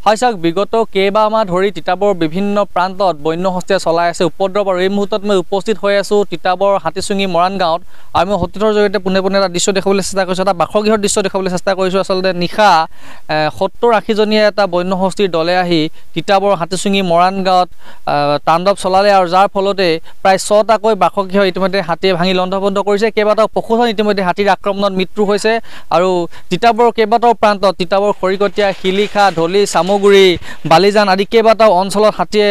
হয় চাওক বিগত কেইবামাহ ধৰি তিতাবৰ বিভিন্ন প্ৰান্তত বন্য হস্তীয়ে চলাই আছে উপদ্ৰৱ আৰু এই মুহূৰ্তত মই উপস্থিত হৈ আছোঁ তিতাবৰ হাতীচুঙি মৰাণ গাঁৱত আৰু মই সতীৰ্থৰ জৰিয়তে পোনে পোনে এটা দৃশ্য দেখাবলৈ চেষ্টা কৰিছোঁ এটা বাসগৃহৰ দৃশ্য দেখাবলৈ চেষ্টা কৰিছোঁ আচলতে নিশা 70-80জনীয়া এটা বন্য হস্তীৰ দলে আহি তিতাবৰ হাতীচুঙি মৰাণ গাঁৱত তাণ্ডৱ চলালে আৰু যাৰ ফলতে প্ৰায় 6টাকৈ বাসগৃহ ইতিমধ্যে হাতীয়ে ভাঙি লণ্ডভণ্ড কৰিছে কেইবাটাও পশুধন ইতিমধ্যে হাতীৰ আক্ৰমণত মৃত্যু হৈছে আৰু তিতাবৰ কেইবাটাও প্ৰান্তত তিতাবৰ খৰিকটীয়া শিলিখা ঢলি চামগুৰি বালিজান আদি কেইবাটাও অঞ্চলত হাতীয়ে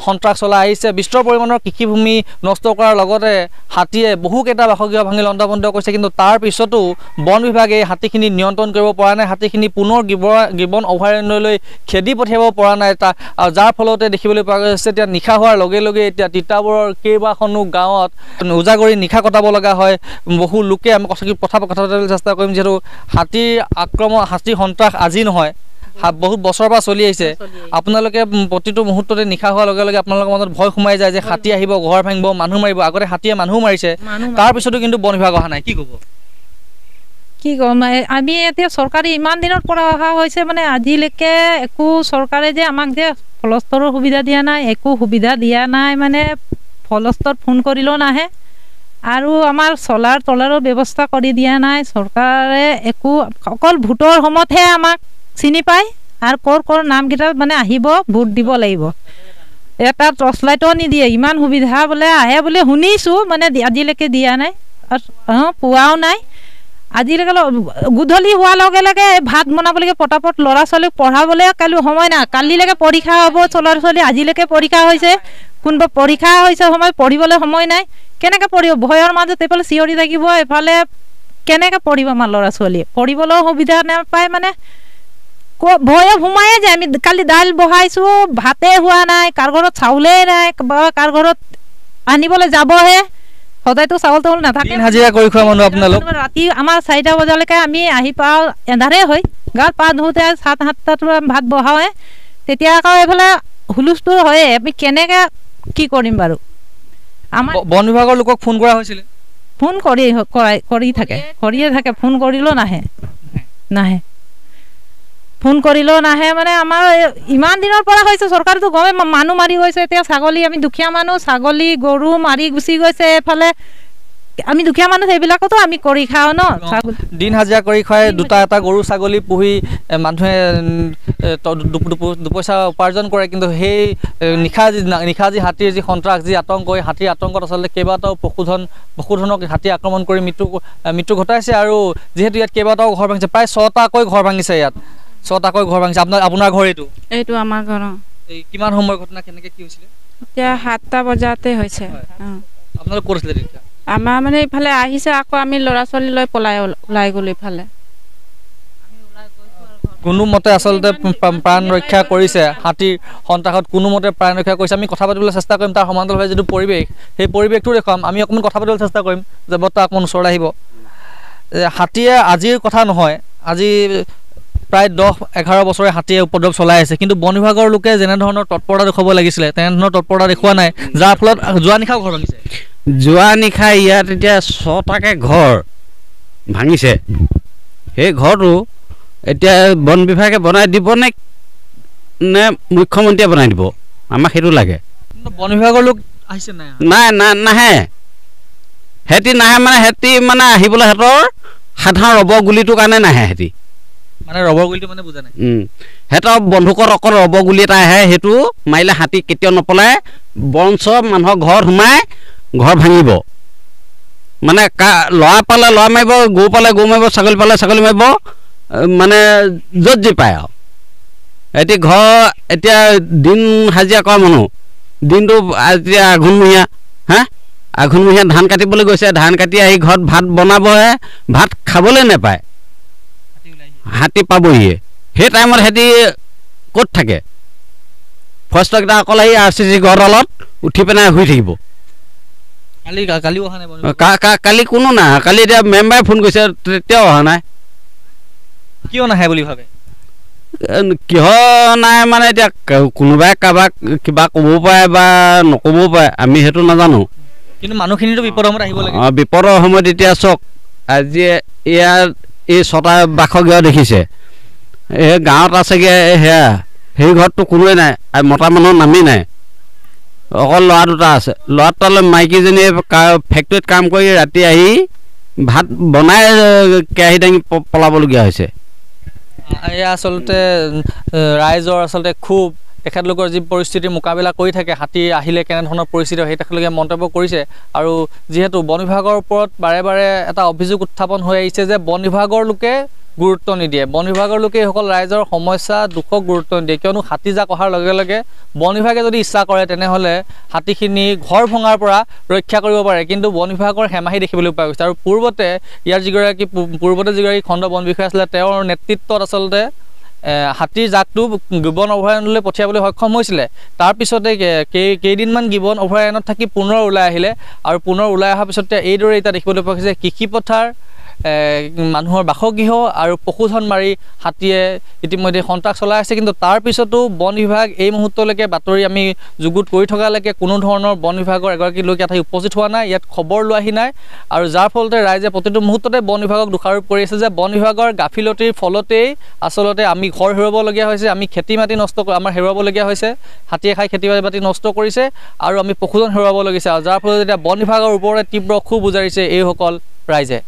সন্ত্ৰাস চলাই আহিছে বিস্তৰ পৰিমাণৰ কৃষিভূমি নষ্ট কৰাৰ লগতে হাতীয়ে বহুকেইটা বাসগৃহ ভাঙি লণ্ডভণ্ড কৰিছে কিন্তু তাৰ পিছতো বন বিভাগে হাতীখিনি নিয়ন্ত্ৰণ কৰিব পৰা নাই হাতীখিনি পুনৰ গিবন অভয়াৰণ্যলৈ খেদি পঠিয়াব পৰা নাই আৰু যাৰ ফলতে দেখিবলৈ পোৱা গৈছে এতিয়া নিশা হোৱাৰ লগে লগে এতিয়া তিতাবৰৰ কেইবাখনো গাঁৱত উজাগৰি নিশা কটাব লগা হয় বহু লোকে আমি কথা পাতিবলৈ চেষ্টা কৰিম যিহেতু হাতীৰ আক্ৰমণ হাতীৰ সন্ত্ৰাস আজি নহয় বহুত বছৰৰ পৰা চলি আহিছে আপোনালোকে প্ৰতিটো মুহূৰ্ততে নিশা হোৱাৰ লগে লগে আপোনালোকৰ মনত ভয় সোমাই যায় যে হাতী আহিব ঘৰ ভাঙিব মানুহ মাৰিব আগতে হাতীয়ে মানুহ মাৰিছে তাৰ পিছতো কিন্তু বন বিভাগ অহা নাই কি ক'ব কি ক'ম আমি এতিয়া চৰকাৰে ইমান দিনৰ পৰা অহা হৈছে মানে আজিলৈকে একো চৰকাৰে যে আমাক যে ফলস্তৰৰ সুবিধা দিয়া নাই একো সুবিধা দিয়া নাই মানে ফলস্তৰত ফোন কৰিলেও নাহে আৰু আমাৰ চলাৰ তলাৰৰ ব্যৱস্থা কৰি দিয়া নাই চৰকাৰে একো অকল ভোটৰ সময়তহে আমাক চিনি পায় আৰু কৰ নামকেইটা মানে আহিব ভোট দিব লাগিব এটা টৰ্চ লাইটো নিদিয়ে ইমান সুবিধা বোলে আহে বুলি শুনিছোঁ মানে আজিলৈকে দিয়া নাই পোৱাও নাই আজিলৈকে গধূলি হোৱাৰ লগে লগে ভাত বনাবলৈকে পটাপট ল'ৰা ছোৱালীক পঢ়াবলৈ কালি সময় নাই কালিলৈকে পৰীক্ষা হ'ব ল'ৰা ছোৱালী আজিলৈকে পৰীক্ষা হৈছে কোনোবা পৰীক্ষা হৈছে সময় পঢ়িবলৈ সময় নাই কেনেকৈ পঢ়িব ভয়ৰ মাজত এইফালে চিঞৰি থাকিব এইফালে কেনেকৈ পঢ়িব আমাৰ ল'ৰা ছোৱালীয়ে পঢ়িবলৈও সুবিধা নাপায় মানে ভয়ে সোমায়ে যায় আমি কালি দাইল বহাইছোঁ ভাতে হোৱা নাই কাৰ ঘৰত চাউলেই নাই কাৰ ঘৰত আনিবলৈ যাবহে সদায়তো চাউল তাউল নাথাকে হাজিৰা কৰি খোৱা মানুহ আপোনালোক ৰাতি আমাৰ 4টা বজালৈকে আমি আহি পাওঁ এন্ধাৰে হয় গাত পা ধুওঁতে 7-8টাত ভাত বহাওঁহে তেতিয়া আকৌ এইফালে হুলস্থুল হয়ে আমি কেনেকৈ কি কৰিম বাৰু আমাৰ বন বিভাগৰ লোকক ফোন কৰা হৈছিলে ফোন কৰিয়ে থাকে ফোন কৰিলেও নাহে ফোন কৰিলেও নাহে মানে আমাৰ ইমান দিনৰ পৰা হৈছে চৰকাৰটো গমে মানুহ মাৰি গৈছে এতিয়া ছাগলী আমি দুখীয়া মানুহ ছাগলী গৰু মাৰি গুচি গৈছে এইফালে আমি দুখীয়া মানুহ সেইবিলাকতো আমি কৰি খাওঁ ন দিন হাজিৰা কৰি খুৱাই দুটা এটা গৰু ছাগলী পুহি মানুহে দুপইচা উপাৰ্জন কৰে কিন্তু সেই নিশা যি হাতীৰ যি সন্ত্ৰাস যি আতংক এই হাতীৰ আতংকত আচলতে কেইবাটাও পশুধনক হাতী আক্ৰমণ কৰি মৃত্যু ঘটাইছে আৰু যিহেতু ইয়াত কেইবাটাও ঘৰ ভাঙিছে প্ৰায় 6টাকৈ ঘৰ ভাঙিছে ইয়াত 6টাকৈ ঘৰ ভাঙিছে আপোনাৰ ঘৰ এইটো আমাৰ ঘৰ কিমান সময় ঘটনা কেনেকৈ কি হৈছিলে এতিয়া 7টা বজাতে হৈছে আপোনালোক ক'ত আছিলে তেতিয়া আমাৰ মানে ইফালে আহিছে আকৌ আমি ল'ৰা ছোৱালী লৈ ওলাই গ'লো ইফালে কোনোমতে আচলতে প্ৰাণ ৰক্ষা কৰিছে হাতীৰ সন্ত্ৰাসত কোনোমতে প্ৰাণ ৰক্ষা কৰিছে আমি কথা পাতিবলৈ চেষ্টা কৰিম তাৰ সমান্তৰালভাৱে যিটো পৰিৱেশ সেই পৰিৱেশটো দেখুৱাম আমি অকণমান কথা পাতিবলৈ চেষ্টা কৰিম যে বৰ্তা অকণমান ওচৰলৈ আহিব হাতীয়ে আজিৰ কথা নহয় আজি প্ৰায় 10-11 বছৰে হাতীয়ে উপদ্ৰৱ চলাই আছে কিন্তু বন বিভাগৰ লোকে যেনেধৰণৰ তৎপৰতা দেখুৱাব লাগিছিলে তেনেধৰণৰ তৎপৰতা দেখুওৱা নাই যাৰ ফলত যোৱা নিশাও ঘৰ ভাঙিছে যোৱা নিশা ইয়াত এতিয়া 6টাকৈ ঘৰ ভাঙিছে সেই ঘৰটো এতিয়া বন বিভাগে বনাই দিব নে মুখ্যমন্ত্ৰীয়ে বনাই দিব আমাক সেইটো লাগে বন বিভাগৰ লোক আহিছে নাহে সিহঁতি নাহে মানে সিহঁতি মানে আহিবলৈ সিহঁতৰ সাধাৰণ ৰবৰ গুলিটোৰ কাৰণে নাহে সিহঁতি মানে ৰবৰ গুলিটো মানে বুজা নাই সিহঁতৰ বন্ধুকৰ অকল ৰবৰ গুলি এটা আহে সেইটো মাৰিলে হাতী কেতিয়াও নপলায় বৰঞ্চ মানুহৰ ঘৰত সোমাই ঘৰ ভাঙিব মানে ল'ৰা পালে ল'ৰা মাৰিব গৰু পালে গৰু মাৰিব ছাগলী পালে ছাগলী মাৰিব মানে য'ত যি পায় আৰু সিহঁতি ঘৰ এতিয়া দিন হাজিৰা কৰা মানুহ দিনটো এতিয়া আঘোণমহীয়া ধান কাটিবলৈ গৈছে ধান কাটি আহি ঘৰত ভাত বনাবহে ভাত খাবলৈ নাপায় হাতী পাবহিয়ে সেই টাইমত সিহঁতি ক'ত থাকে ফৰেষ্টৰকেইটা অকল আহি RCC ঘৰডালত উঠি পেলাই শুই থাকিব কালি কোনো নাই কালি এতিয়া মেম্বাৰে ফোন কৰিছে তেতিয়াও অহা নাই কিয় নাহে বুলি ভাবে কিয় নাই মানে এতিয়া কোনোবাই কাৰোবাক কিবা ক'বও পাৰে বা নক'বও পাৰে আমি সেইটো নাজানো কিন্তু মানুহখিনিতো বিপদৰ সময়ত আহিব লাগে বিপদৰ সময়ত এতিয়া চাওক আজি ইয়াৰ এই 6টা বাসগৃহ দেখিছে এই গাঁৱত আছেগৈ সেয়া সেই ঘৰততো কোনোৱে নাই আৰু মতা মানুহৰ নামেই নাই অকল ল'ৰা দুটা আছে ল'ৰা দুটালৈ মাইকীজনীয়ে ফেক্টৰীত কাম কৰি ৰাতি আহি ভাত বনাই কেৰাহী দাঙি পলাবলগীয়া হৈছে এয়া আচলতে ৰাইজৰ আচলতে খুব তেখেতলোকৰ যি পৰিস্থিতিৰ মোকাবিলা কৰি থাকে হাতী আহিলে কেনেধৰণৰ পৰিস্থিতি হয় সেই তেখেতলোকে মন্তব্য কৰিছে আৰু যিহেতু বন বিভাগৰ ওপৰত বাৰে বাৰে এটা অভিযোগ উত্থাপন হৈ আহিছে যে বন বিভাগৰ লোকে গুৰুত্ব নিদিয়ে বন বিভাগৰ লোকে এইসকল ৰাইজৰ সমস্যা দুখক গুৰুত্ব নিদিয়ে কিয়নো হাতী জাক অহাৰ লগে লগে বন বিভাগে যদি ইচ্ছা কৰে তেনেহ'লে হাতীখিনি ঘৰ ভঙাৰ পৰা ৰক্ষা কৰিব পাৰে কিন্তু বন বিভাগৰ হেমাহি দেখিবলৈ পোৱা গৈছে আৰু পূৰ্বতে যিগৰাকী খণ্ড বন বিষয়া আছিলে তেওঁৰ নেতৃত্বত আচলতে হাতীৰ জাকটো গিবন অভয়াৰণ্যলৈ পঠিয়াবলৈ সক্ষম হৈছিলে তাৰপিছতে কেইদিনমান গিবন অভয়াৰণ্যত থাকি পুনৰ ওলাই আহিলে আৰু পুনৰ ওলাই অহাৰ পিছতে এইদৰে এতিয়া দেখিবলৈ পোৱা গৈছে কৃষি পথাৰ মানুহৰ বাসগৃহ আৰু পশুধন মাৰি হাতীয়ে ইতিমধ্যে সন্ত্ৰাস চলাই আছে কিন্তু তাৰ পিছতো বন বিভাগ এই মুহূৰ্তলৈকে বাতৰি আমি যুগুত কৰি থকালৈকে কোনো ধৰণৰ বন বিভাগৰ এগৰাকী লোক ইয়াত উপস্থিত হোৱা নাই ইয়াত খবৰ লোৱাহি নাই আৰু যাৰ ফলতে ৰাইজে প্ৰতিটো মুহূৰ্ততে বন বিভাগক দোষাৰোপ কৰি আছে যে বন বিভাগৰ গাফিলতিৰ ফলতেই আচলতে আমি ঘৰ হেৰুৱাবলগীয়া হৈছে আমি খেতি মাটি নষ্ট আমাৰ হেৰুৱাবলগীয়া হৈছে হাতীয়ে খাই খেতি বাতি নষ্ট কৰিছে আৰু আমি পশুধন হেৰুৱাবলগীয়া হৈছে আৰু যাৰ ফলত এতিয়া বন বিভাগৰ ওপৰতে তীব্ৰ ক্ষোভ উজাৰিছে এইসকল ৰাইজে